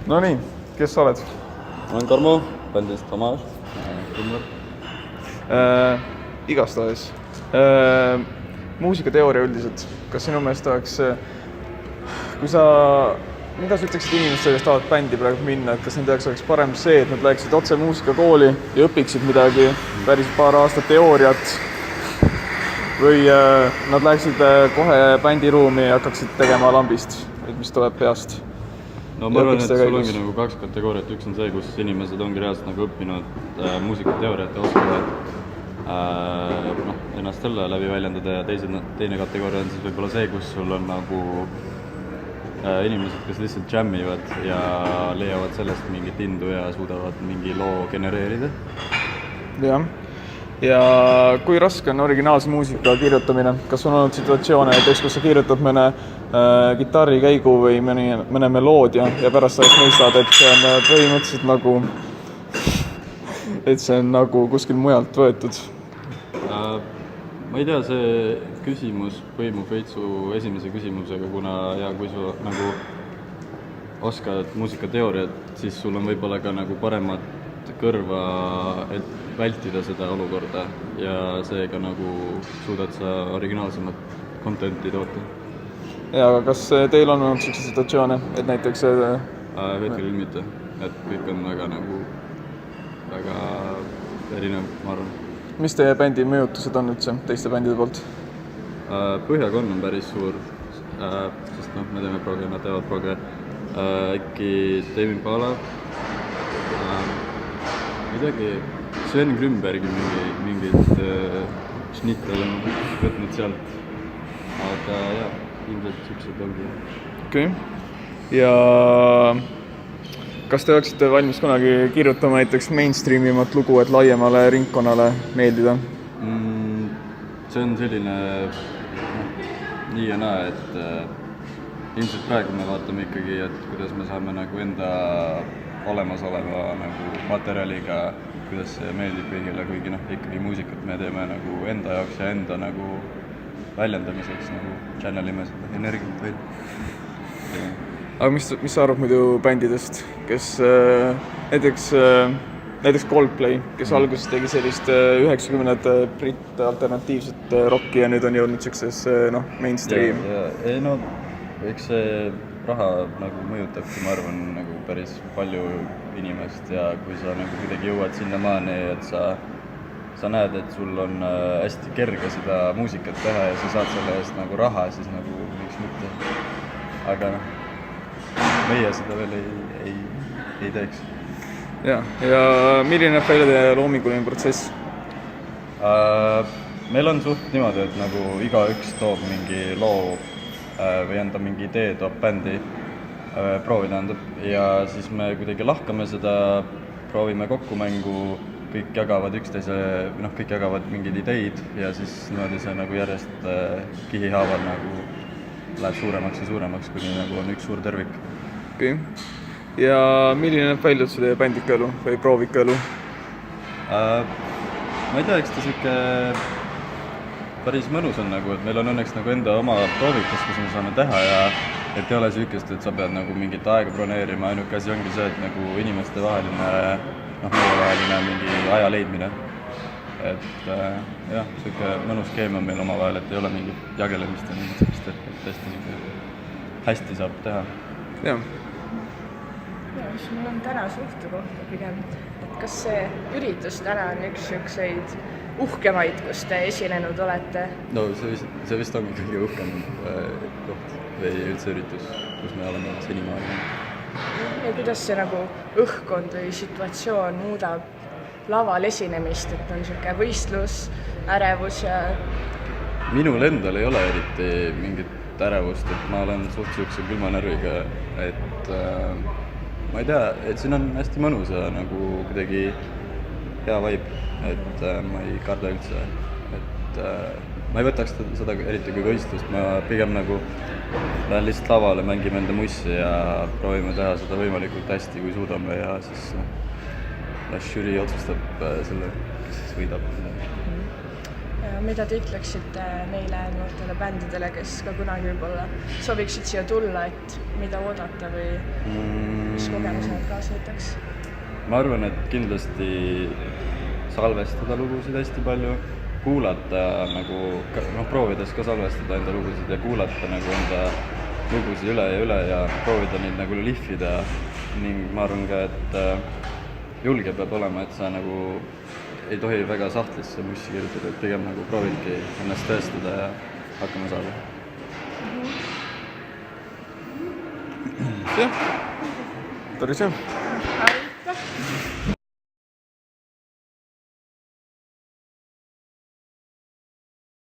No nii, kes sa oled? Ma olen Tarmo, bändist Tomas, Kummer. Igastahes. Muusikateooria üldiselt. Kas sinu meelest oleks, mida sa ütleksid inimestele, kes tahavad bändi praegu minna, et kas nende jaoks oleks parem see, et nad läheksid otse muusikakooli ja õpiksid midagi, päris paar aastat teooriat, või nad läheksid kohe bändiruumi ja hakkaksid tegema lambist, mis tuleb peast? No ma arvan, et sul ongi nagu kaks kategooriat, üks on see, kus inimesed ongi reaalselt nagu õppinud muusikateooriat ja oskavad ennast selle läbi väljendada ja teine kategooria on siis võib-olla see, kus sul on nagu inimesed, kes lihtsalt jammivad ja leiavad sellest mingit indu ja suudavad mingi loo genereerida. Jah. Ja kui raske on originaalse muusika kirjutamine? Kas on olnud situatsioone, näiteks kus sa kirjutad mõne kitarrikäigu või mõne meloodia ja pärast sa mõistad, et see on põhimõtteliselt nagu, et see on nagu kuskil mujalt võetud? Ma ei tea, see küsimus põimub veitsu esimese küsimusega, kui sa nagu oskad muusikateooriat, siis sul on võib-olla ka nagu paremat kõrva, et vältida seda olukorda ja seega nagu suudad sa originaalsemat contenti toota. Ja, aga kas teil on olnud selline situatsioone, et näiteks... Hetkel mitte, et kõik on väga erinev, ma arvan. Mis teie bändi mõjutused on üldse teiste bändide poolt? Põhjakon on päris suur, sest me teeme proge, nad teevad proge. Äkki Tame Impala, midagi Sven Grünbergi mingid šnitte olen võtnud sealt, aga jah, ilmselt siuksed ongi. Okei. Ja kas te oleksite valmis kunagi kirjutama näiteks mainstreamimat lugu, et laiemale ringkonnale meeldida? See on selline nii ja naa, et ilmselt praegu me vaatame ikkagi, et kuidas me saame nagu enda olemasoleva nagu materjaliga, kuidas see meeldib kõigile, kuigi ikkagi muusikat me teeme nagu enda jaoks ja enda nagu väljendamiseks nagu channelime seda energiat välja. Aga mis sa arvad muidu bändidest, kes näiteks Coldplay, kes alguses tegi sellist 90 britt alternatiivset rocki ja nüüd on jõudnud sellises mainstream? Eks see raha nagu mõjutabki, ma arvan, nagu päris palju inimest ja kui sa nagu kuidagi jõuad sinnamaani, et sa näed, et sul on hästi kerge seda muusikat teha ja sa saad selle eest nagu raha, siis nagu miks mitte. Aga meie seda veel ei teeks. Ja milline näeb välja teie loominguline protsess? Meil on suht niimoodi, et nagu igaüks toob mingi loo või enda mingi idee toob bändi proovida ja siis me kuidagi lahkame seda, proovime kokkumängu, kõik jagavad kõik jagavad mingeid ideid ja siis niimoodi see nagu järjest kihihaaval nagu läheb suuremaks ja suuremaks, kuni nagu on üks suur tervik. Okei. Ja milline näeb välja üldse teie bändikaelu või proovikaelu? Ma ei tea, eks ta siuke päris mõnus on nagu, et meil on õnneks nagu enda oma proovikas, kus me saame teha ja et ei ole süükest, et sa pead nagu mingit aega broneerima, ainuke asi ongi see, et nagu inimeste vaheline mingi aja leidmine. Et jah, siuke mõnus skeem on meil omavahel, et ei ole mingit jagelemist ja mingit sellist, et tõesti hästi saab teha. Jah. Mis mul on täna suhte kohta pigem, et kas see üritus täna on üks siukseid uhkemaid, kus te esinenud olete? No see vist ongi kõige uhkem koht või üldse üritus, kus me oleme senimaani. Ja kuidas see nagu õhkkond või situatsioon muudab laval esinemist, et on siuke võistlus, ärevus ja... Minul endal ei ole eriti mingit ärevust, et ma olen suht siukse külma närviga, et ma ei tea, et siin on hästi mõnus ja nagu kuidagi hea vibe, et ma ei karda üldse, et ma ei võtaks seda eriti kui võistlust, ma pigem nagu lähen lihtsalt lavale, mängime enda mussi ja proovime teha seda võimalikult hästi, kui suudame ja siis las žürii otsustab selle, kes siis võidab. mida te ütleksite neile noortele bändidele, kes ka kunagi võib-olla sooviksid siia tulla, et mida oodata või mis kogemuse nad kaasa võtaks? Ma arvan, et kindlasti salvestada lugusid hästi palju, kuulata nagu, proovides ka salvestada enda lugusid ja kuulata nagu enda lugusid üle ja proovida neid nagu lihvida ning ma arvan ka, et julge peab olema, et sa nagu ei tohi väga sahtlisse mussi kirjutada, et pigem nagu proovidki ennast tõestada ja hakkama saada. jah, päris hea. Aitäh!